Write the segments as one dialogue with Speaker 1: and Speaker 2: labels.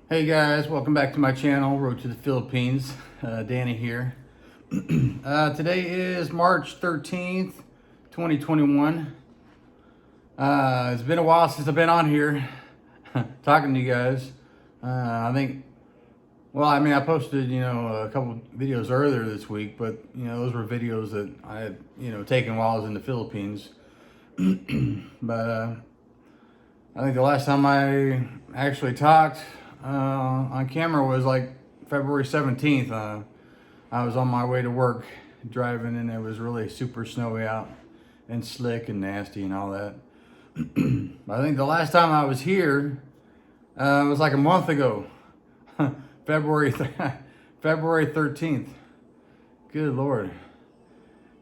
Speaker 1: Hey guys, welcome back to my channel, Road to the Philippines. Danny here. Today is March 13th, 2021. It's been a while since I've been on here talking to you guys. I posted, a couple videos earlier this week, but, those were videos that I had, taken while I was in the Philippines. But I think the last time I actually talked on camera was like February 17th. I was on my way to work driving, and it was really super snowy out and slick and nasty and all that. I think the last time I was here was like a month ago, February 13th. Good Lord,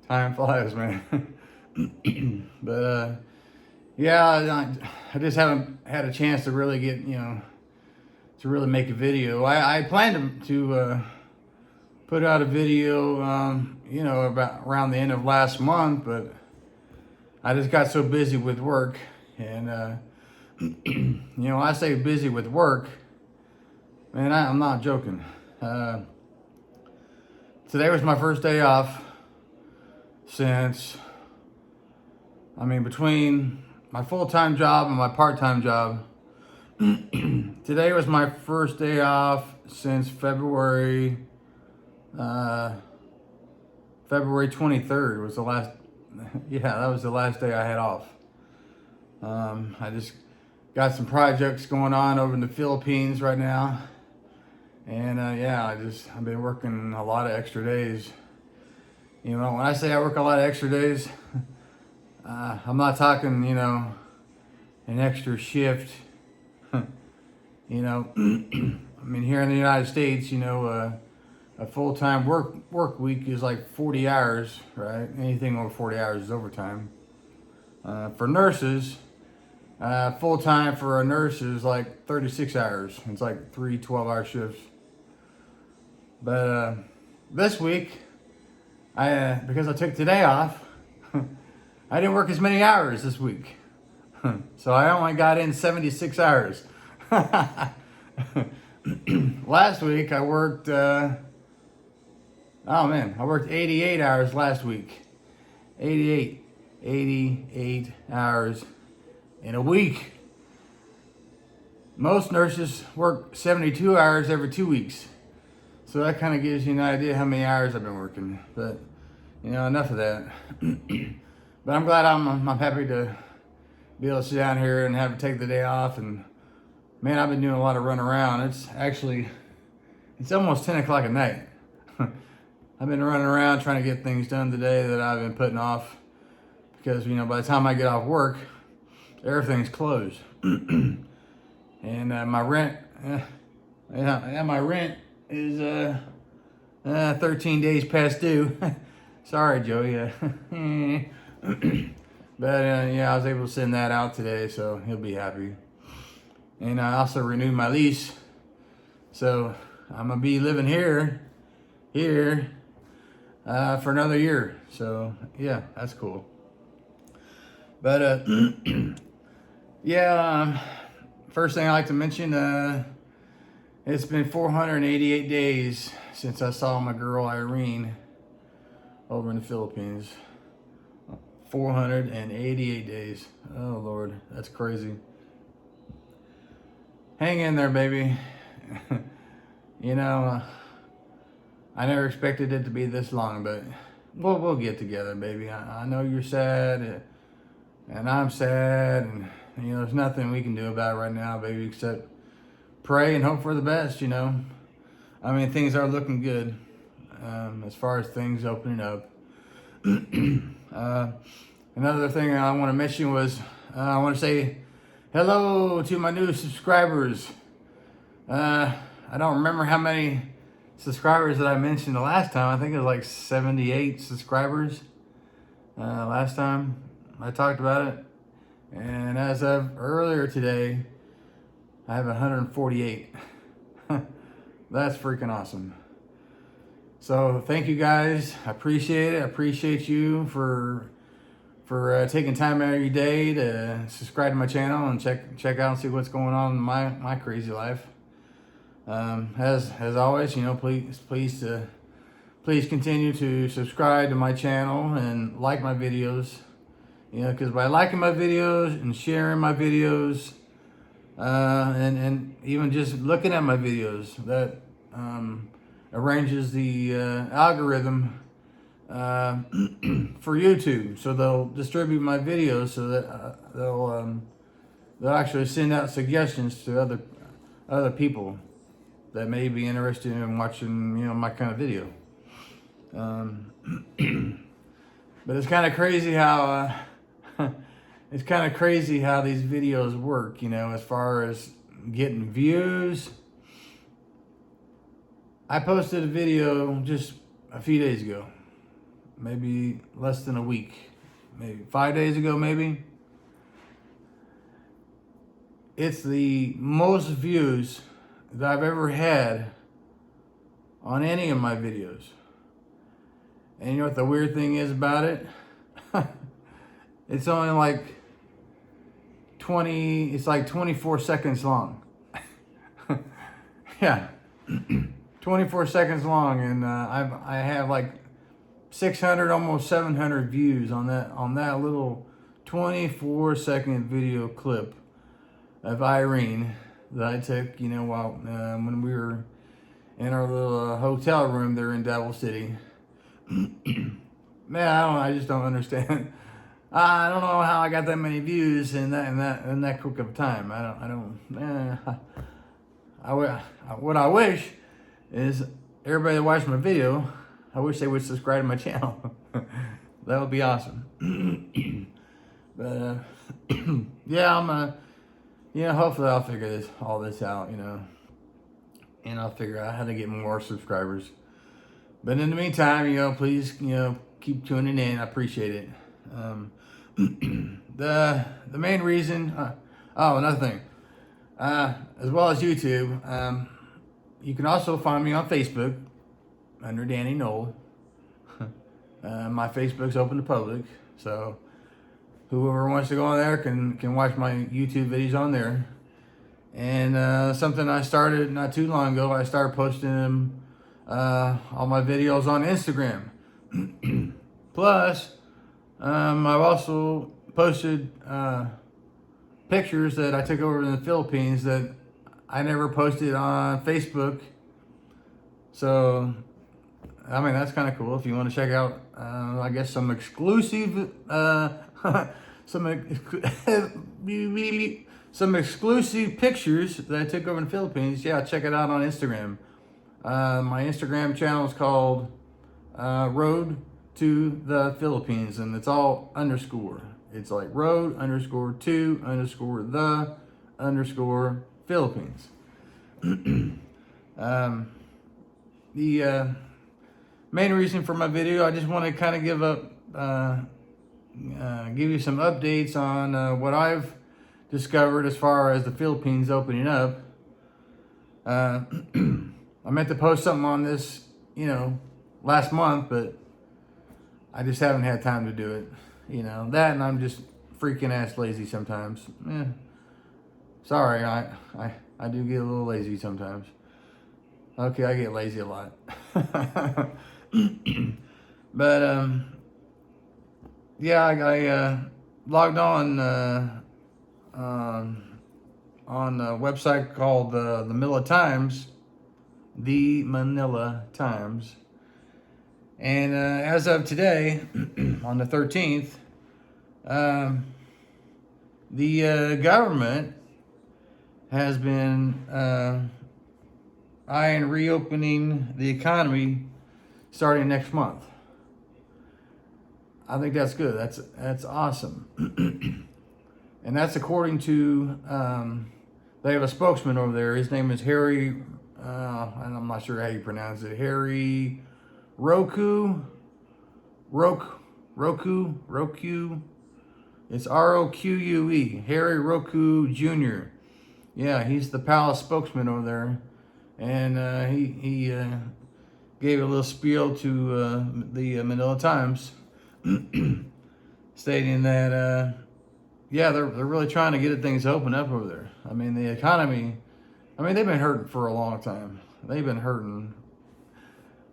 Speaker 1: time flies, man. But yeah, I just haven't had a chance to really get, to really make a video. I planned to put out a video, about around the end of last month, but I just got so busy with work. And, I say busy with work, man, I'm not joking. Today was my first day off since, between my full-time job and my part-time job. Today was my first day off since February 23rd was the last, that was the last day I had off. I just got some projects going on over in the Philippines right now. And I've been working a lot of extra days. When I say I work a lot of extra days, I'm not talking, an extra shift. Here in the United States, a full-time work week is like 40 hours, right? Anything over 40 hours is overtime. For nurses, full-time for a nurse is like 36 hours. It's like 3 12-hour shifts. But this week, because I took today off, I didn't work as many hours this week. So I only got in 76 hours. Last week I worked, I worked 88 hours last week. 88 hours in a week. Most nurses work 72 hours every 2 weeks. So that kind of gives you an idea how many hours I've been working. But, enough of that. But I'm glad I'm happy to be able to sit down here and have to take the day off. And man, I've been doing a lot of running around. It's almost 10 o'clock at night. I've been running around trying to get things done today that I've been putting off. Because, by the time I get off work, everything's closed. And my rent, my rent is 13 days past due. Sorry, Joe. Yeah. But I was able to send that out today, so he'll be happy. And I also renewed my lease, so I'm gonna be living here for another year. So yeah, that's cool. But first thing I like to mention, it's been 488 days since I saw my girl Irene over in the Philippines. 488 days. Oh Lord, that's crazy. Hang in there, baby. I never expected it to be this long, but we'll get together, baby. I know you're sad, and I'm sad, and there's nothing we can do about it right now, baby, except pray and hope for the best. Things are looking good as far as things opening up. Another thing I want to mention was I want to say hello to my new subscribers. I don't remember how many subscribers that I mentioned the last time. I think it was like 78 subscribers last time I talked about it. And as of earlier today, I have 148. That's freaking awesome. So thank you guys. I appreciate it. I appreciate you for taking time out of your day to subscribe to my channel and check out and see what's going on in my crazy life. As always, please continue to subscribe to my channel and like my videos. Because by liking my videos and sharing my videos, and even just looking at my videos, that arranges the algorithm for YouTube, so they'll distribute my videos so that they'll actually send out suggestions to other people that may be interested in watching my kind of video. But it's kind of crazy how these videos work, as far as getting views. I posted a video just a few days ago, maybe less than a week, maybe 5 days ago, maybe. It's the most views that I've ever had on any of my videos. And you know what the weird thing is about it? It's only like 24 seconds long. Yeah, 24 seconds long, and I have like 600, almost 700 views on that little 24-second video clip of Irene that I took, when we were in our little hotel room there in Devil City. Man, I just don't understand. I don't know how I got that many views in that quick of time. What I wish is everybody that watched my video, I wish they would subscribe to my channel. That would be awesome. But yeah, hopefully I'll figure all this out, and I'll figure out how to get more subscribers. But in the meantime, please, keep tuning in. I appreciate it. The main reason, another thing, as well as YouTube, you can also find me on Facebook under Danny Knoll. My Facebook's open to public, so whoever wants to go on there can watch my YouTube videos on there. And something I started not too long ago, I started posting all my videos on Instagram. Plus, I've also posted pictures that I took over in the Philippines that I never posted on Facebook. So, that's kind of cool. If you want to check out, I guess some exclusive, some exclusive pictures that I took over in the Philippines. Yeah, check it out on Instagram. My Instagram channel is called Road to the Philippines, and it's all underscore. It's like road _ to _ the _ Philippines. The main reason for my video, I just want to kind of give you some updates on what I've discovered as far as the Philippines opening up. I meant to post something on this, last month, but I just haven't had time to do it. That, and I'm just freaking ass lazy sometimes. Sorry, I do get a little lazy sometimes. Okay, I get lazy a lot. But yeah, I logged on a website called the Manila Times. The Manila Times. And as of today, on the 13th, the government has been eyeing reopening the economy starting next month. I think that's good. That's awesome. And that's according to, they have a spokesman over there. His name is Yehey, and I'm not sure how you pronounce it. Yehey Roku. It's Roque. Yehey Roku Jr. Yeah, he's the palace spokesman over there, and he gave a little spiel to the Manila Times, stating that yeah, they're really trying to get things open up over there. The economy I mean, they've been hurting for a long time. They've been hurting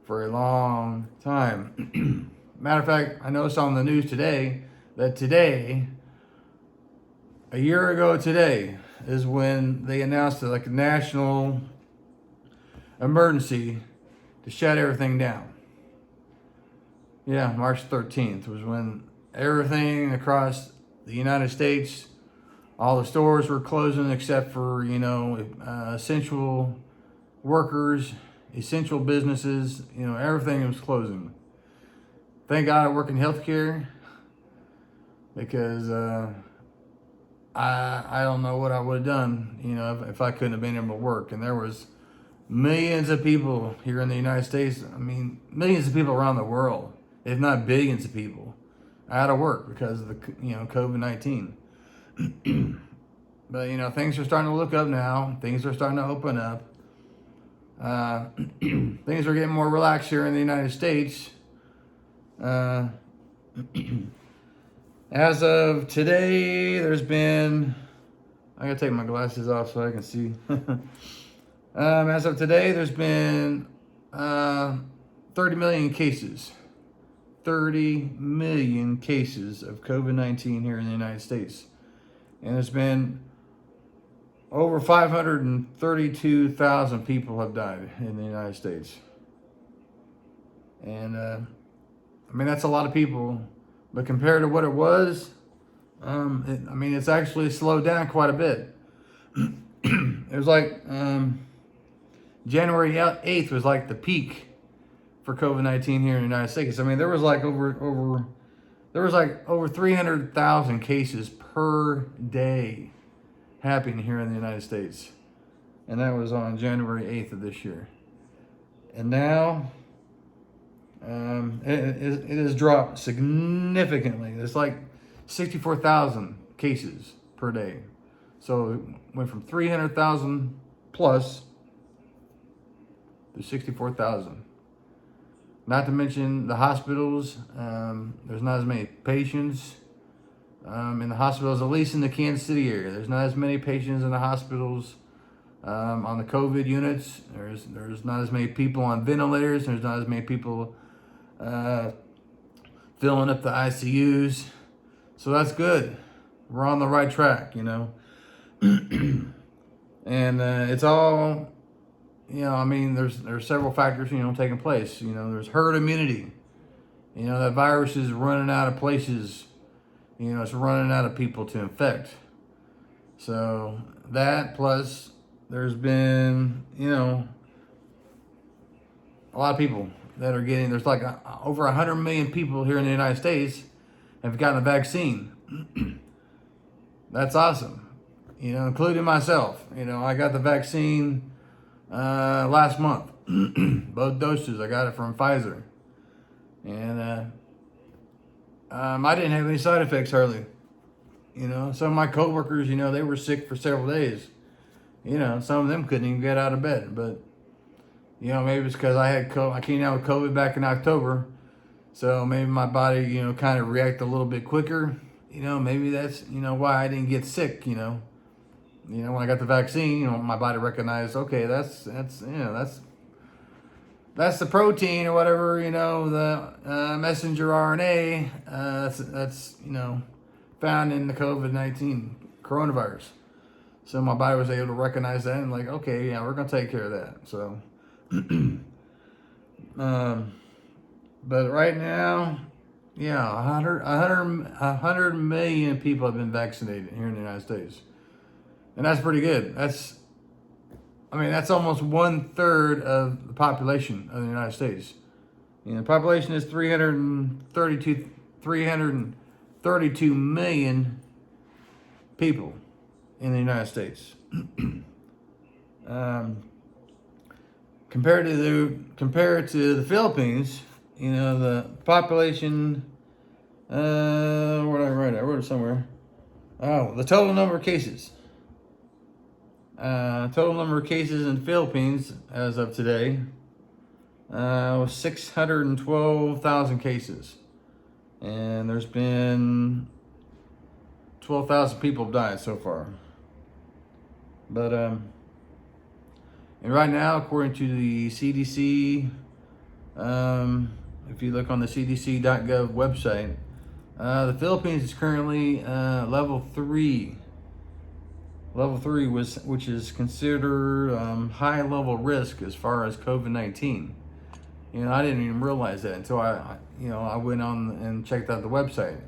Speaker 1: for a long time. Matter of fact, I noticed on the news today that today, a year ago today, is when they announced like a national emergency to shut everything down. Yeah, March 13th was when everything across the United States, all the stores were closing except for, essential workers, essential businesses, everything was closing. Thank God I work in healthcare because I don't know what I would have done, if I couldn't have been able to work. And there was millions of people here in the United States. I mean, millions of people around the world, if not billions of people, out of work because of the COVID-19. But things are starting to look up now. Things are starting to open up. Things are getting more relaxed here in the United States. As of today, there's been, I gotta take my glasses off so I can see. As of today, there's been 30 million cases. 30 million cases of COVID-19 here in the United States. And there's been over 532,000 people have died in the United States. And that's a lot of people, but compared to what it was, it's actually slowed down quite a bit. It was like January 8th was like the peak for COVID-19 here in the United States. There was like over 300,000 cases per day happening here in the United States. And that was on January 8th of this year. And now it has dropped significantly. It's like 64,000 cases per day. So it went from 300,000 plus to 64,000. Not to mention the hospitals. There's not as many patients in the hospitals, at least in the Kansas City area. There's not as many patients in the hospitals on the COVID units. There's not as many people on ventilators. There's not as many people filling up the ICUs. So that's good. We're on the right track, And it's all, there's several factors, taking place. There's herd immunity. That virus is running out of places. It's running out of people to infect. So that plus there's been, a lot of people that are getting, there's like over 100 million people here in the United States have gotten a vaccine. That's awesome. Including myself. I got the vaccine last month. Both doses. I got it from Pfizer. And I didn't have any side effects hardly. Some of my coworkers, they were sick for several days. Some of them couldn't even get out of bed. But, maybe it's because I came down with COVID back in October. So maybe my body, kind of reacted a little bit quicker. Maybe that's, why I didn't get sick, when I got the vaccine, my body recognized, okay, that's the protein or whatever, the messenger RNA, that's found in the COVID-19 coronavirus. So my body was able to recognize that and like, okay, yeah, we're going to take care of that. So, but right now, yeah, 100 million people have been vaccinated here in the United States. And that's pretty good. That's almost 1/3 of the population of the United States. The population is 332 million people in the United States. Compared to the Philippines, the population. Where did I write it? I wrote it somewhere. Oh, the total number of cases. Total number of cases in the Philippines as of today was 612,000 cases. And there's been 12,000 people have died so far. But And right now, according to the CDC, if you look on the CDC.gov website, the Philippines is currently level 3. Level 3 which is considered high level risk as far as COVID-19. I didn't even realize that until I went on and checked out the website.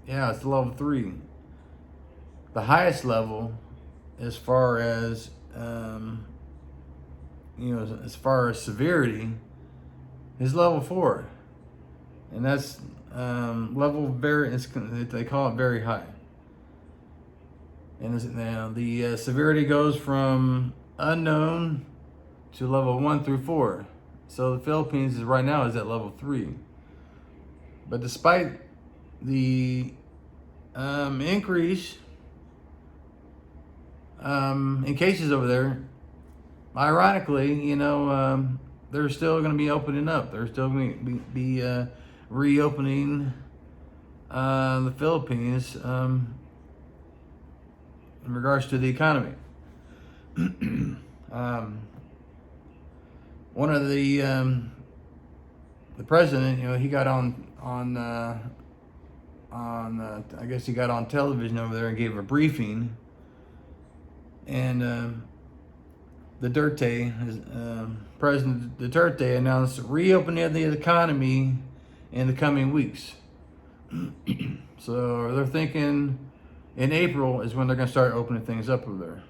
Speaker 1: Yeah, it's level 3. The highest level, as far as as far as severity, is level 4, and that's level they call it very high. And now the severity goes from unknown to level 1 through 4. So the Philippines right now is at level 3. But despite the increase in cases over there, ironically, they're still going to be opening up. They're still going to be reopening the Philippines in regards to the economy. One of the president, he got on I guess he got on television over there and gave a briefing, and President Duterte announced reopening of the economy in the coming weeks. So they're thinking in April is when they're going to start opening things up over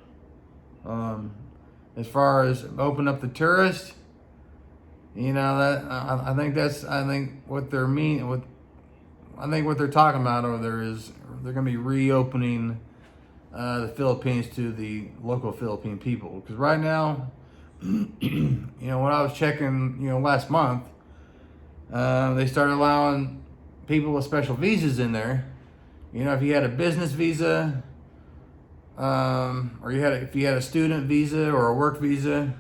Speaker 1: there. As far as open up the tourists, that I think what they're what they're talking about over there is they're going to be reopening the Philippines to the local Philippine people. Because right now, when I was checking, last month, they started allowing people with special visas in there. If you had a business visa, or if you had a student visa or a work visa,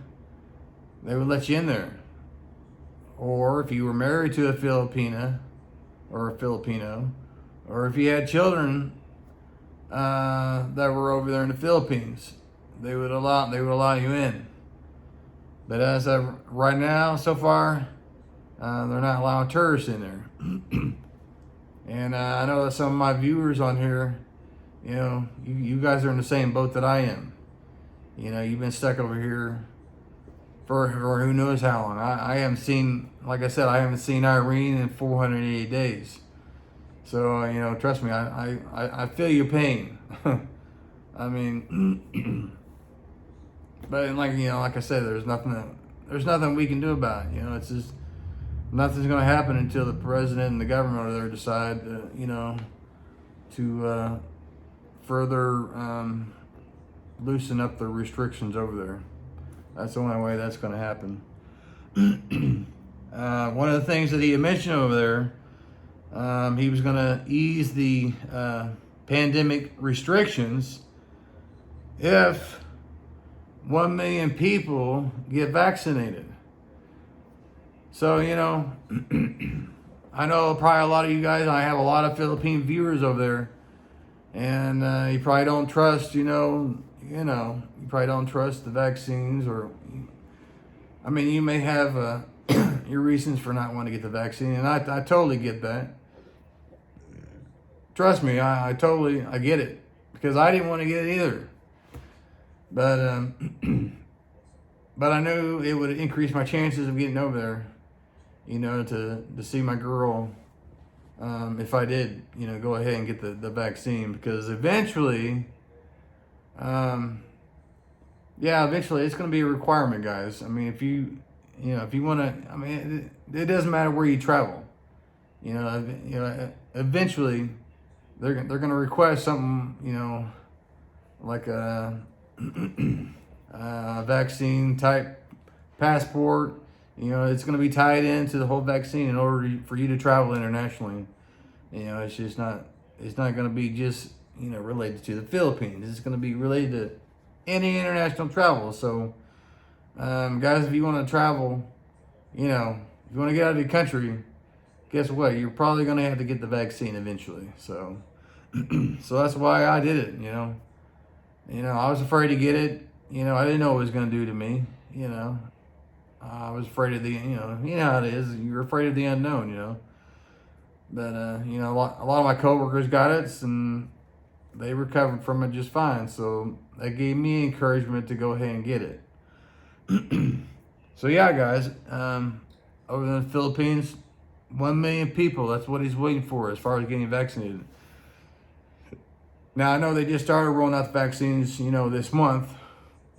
Speaker 1: they would let you in there. Or if you were married to a Filipina or a Filipino, or if you had children that were over there in the Philippines, they would allow you in. But as of right now, so far, they're not allowing tourists in there. And I know that some of my viewers on here, you guys are in the same boat that I am. You've been stuck over here for who knows how long. I haven't seen, like I said, I haven't seen Irene in 488 days. So, trust me, I feel your pain. I mean, but like I said, there's nothing we can do about it. It's just, nothing's going to happen until the president and the government over there decide, to further loosen up the restrictions over there. That's the only way that's going to happen. One of the things that he had mentioned over there, he was going to ease the pandemic restrictions if 1 million people get vaccinated. So, I know probably a lot of you guys, I have a lot of Philippine viewers over there, and you probably don't trust, you probably don't trust the vaccines, or, you may have your reasons for not wanting to get the vaccine, and I totally get that. Trust me, I get it, because I didn't want to get it either. But but I knew it would increase my chances of getting over there, to see my girl, if I did, go ahead and get the vaccine, because eventually, eventually it's going to be a requirement, guys. If you want to, it doesn't matter where you travel, eventually they're going to request something, like a vaccine type passport. It's going to be tied into the whole vaccine in order for you to travel internationally. It's just not. It's not going to be just related to the Philippines. It's going to be related to any international travel. So, guys, if you want to travel, if you want to get out of the country, guess what? You're probably going to have to get the vaccine eventually. So, so that's why I did it. I was afraid to get it. I didn't know what it was going to do to me. I was afraid of you know how it is. You're afraid of the unknown. But, a lot of my coworkers got it and they recovered from it just fine. So that gave me encouragement to go ahead and get it. So yeah, guys, over in the Philippines, 1 million people, that's what he's waiting for as far as getting vaccinated. Now, I know they just started rolling out the vaccines, this month,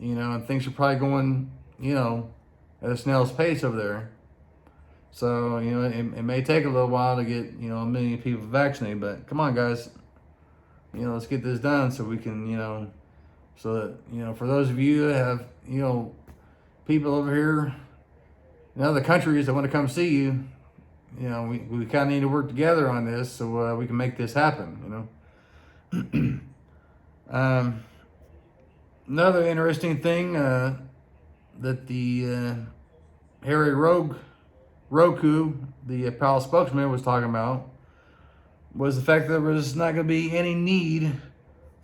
Speaker 1: and things are probably going, at a snail's pace over there. So, it may take a little while to get, 1 million people vaccinated, but come on, guys, let's get this done so we can, so that, for those of you that have, people over here in other countries that want to come see you, we kind of need to work together on this so we can make this happen, Another interesting thing that the Harry Roku, the Palace spokesman, was talking about was the fact that there was not going to be any need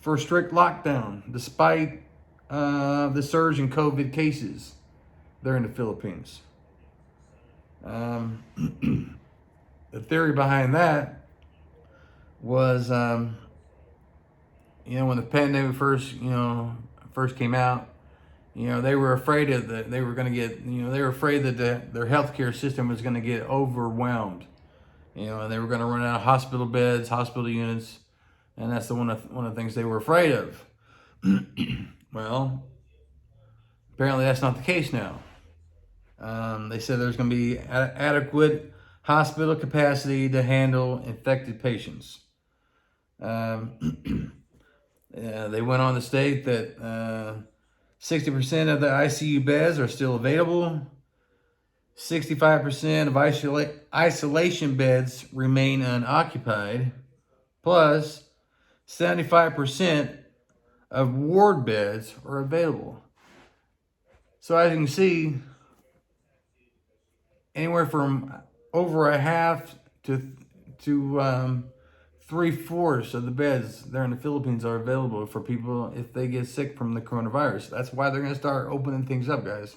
Speaker 1: for a strict lockdown, despite the surge in COVID cases there in the Philippines. The theory behind that was, when the pandemic first came out, they were afraid of that they were going to get, they were afraid that their healthcare system was going to get overwhelmed, and they were going to run out of hospital beds, hospital units, and that's one of the things they were afraid of. Well, apparently that's not the case now. They said there's going to be adequate hospital capacity to handle infected patients. They went on to state that 60% of the ICU beds are still available. 65% of isolation beds remain unoccupied. Plus, 75% of ward beds are available. So as you can see, anywhere from over a half to 3/4 of the beds there in the Philippines are available for people if they get sick from the coronavirus. That's why they're going to start opening things up, guys.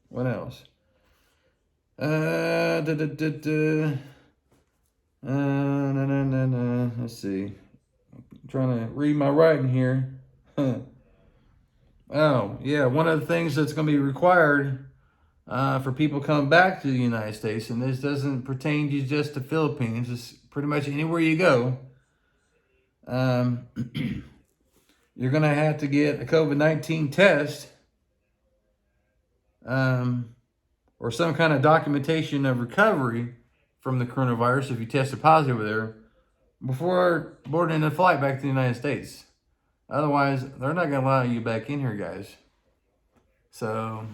Speaker 1: What else? Let's see. I'm trying to read my writing here. Oh, yeah. One of the things that's going to be required for people coming back to the United States, and this doesn't pertain to just the Philippines, it's pretty much anywhere you go, you're going to have to get a COVID-19 test or some kind of documentation of recovery from the coronavirus if you tested positive there before boarding a flight back to the United States. Otherwise, they're not going to allow you back in here, guys. So,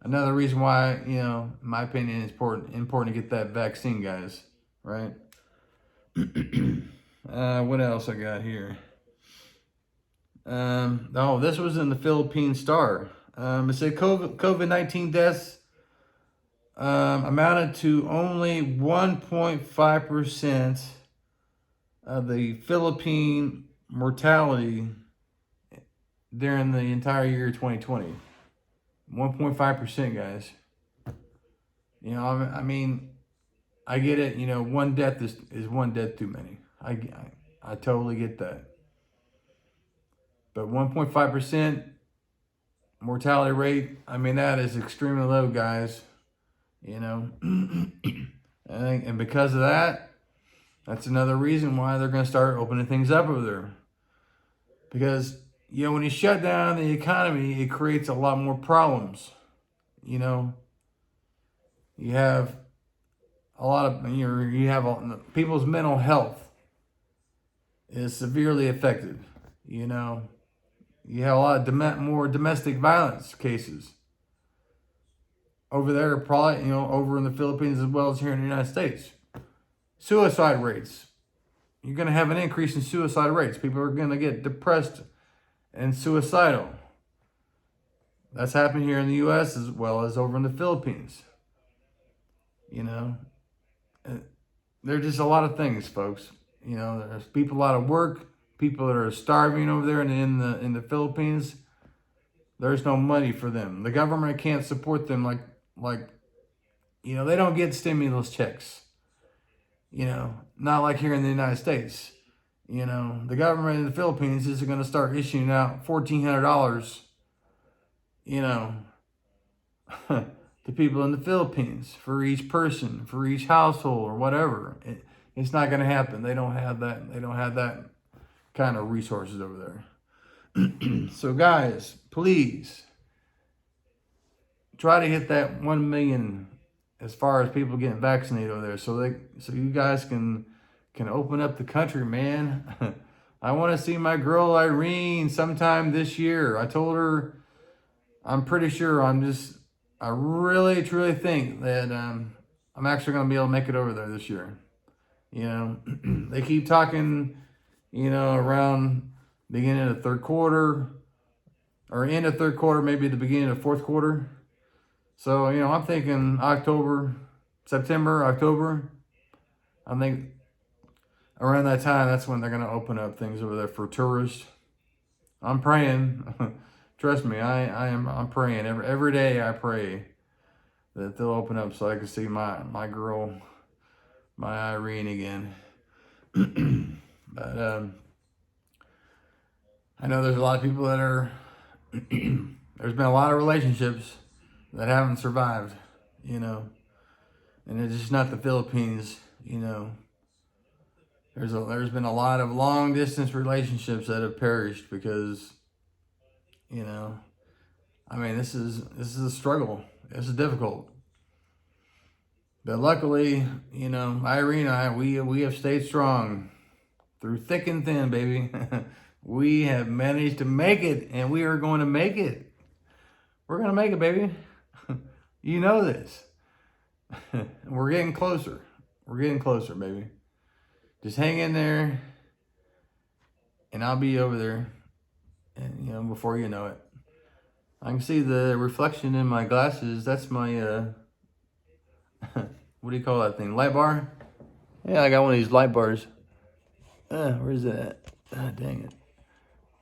Speaker 1: another reason why, in my opinion, it's important to get that vaccine, guys. Right? What else I got here? This was in the Philippine Star. It said COVID-19 deaths amounted to only 1.5% of the Philippine mortality during the entire year 2020. 1.5%, guys. I mean, I get it. One death is one death too many. I totally get that. But 1.5% mortality rate, I mean, that is extremely low, guys. And because of that, that's another reason why they're going to start opening things up over there. Because, when you shut down the economy, it creates a lot more problems. You have a lot of, people's mental health is severely affected. You have a lot of more domestic violence cases over there, probably, over in the Philippines as well as here in the United States. Suicide rates. You're going to have an increase in suicide rates. People are going to get depressed and suicidal. That's happening here in the U.S. as well as over in the Philippines. There's just a lot of things, folks. There's people out of work, people that are starving over there in the Philippines, there's no money for them. The government can't support them like they don't get stimulus checks. Not like here in the United States. The government in the Philippines is going to start issuing out $1,400, to people in the Philippines for each person, for each household or whatever. It's not going to happen. They don't have that. They don't have that kind of resources over there. So guys, please try to hit that 1 million as far as people getting vaccinated over there, so you guys can open up the country, man. I want to see my girl Irene sometime this year. I told her, I'm pretty sure I really truly think that I'm actually going to be able to make it over there this year. They keep talking, around beginning of the third quarter or end of third quarter, maybe the beginning of fourth quarter. So, I'm thinking September, October. I think around that time, that's when they're going to open up things over there for tourists. I'm praying. Trust me, I'm praying. Every day I pray that they'll open up so I can see my girl, my Irene again. But I know there's a lot of people that are, there's been a lot of relationships that haven't survived, and it's just not the Philippines, There's been a lot of long distance relationships that have perished because, this is a struggle. This is difficult. But luckily, Irene and I, we have stayed strong through thick and thin, baby. We have managed to make it, and we are going to make it. We're going to make it, baby. You know this. We're getting closer. We're getting closer, baby. Just hang in there, and I'll be over there, and before you know it. I can see the reflection in my glasses. That's my, what do you call that thing? Light bar? Yeah, I got one of these light bars. Where's that? Ah, dang it.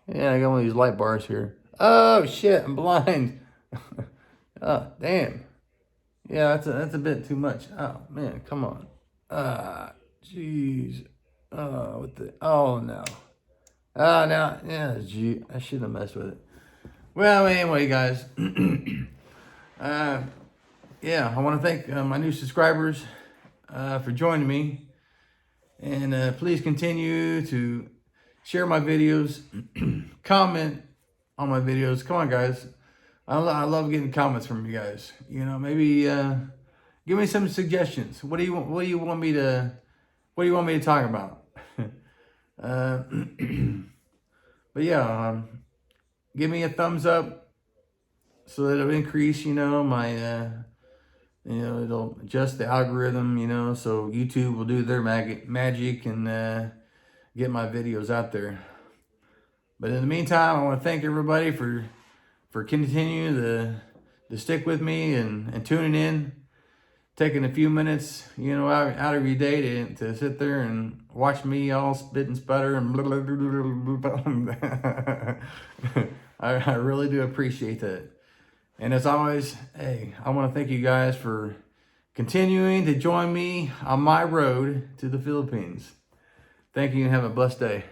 Speaker 1: Yeah, I got one of these light bars here. Oh, shit, I'm blind. Oh, damn. Yeah, that's a bit too much. Oh, man, come on. Jeez. Oh, no. Oh, no. Yeah, gee, I shouldn't have messed with it. Well, anyway, guys. Yeah, I want to thank my new subscribers for joining me. And please continue to share my videos, comment on my videos. Come on, guys. I love getting comments from you guys. Maybe give me some suggestions. What do you want me to talk about? But yeah, give me a thumbs up so that it'll increase, my it'll adjust the algorithm, so YouTube will do their magic and get my videos out there. But in the meantime, I want to thank everybody for continuing to stick with me and tuning in, taking a few minutes, out of your day to sit there and watch me all spit and sputter and blah, blah, blah, blah, blah. I really do appreciate that. And as always, hey, I want to thank you guys for continuing to join me on my road to the Philippines. Thank you and have a blessed day.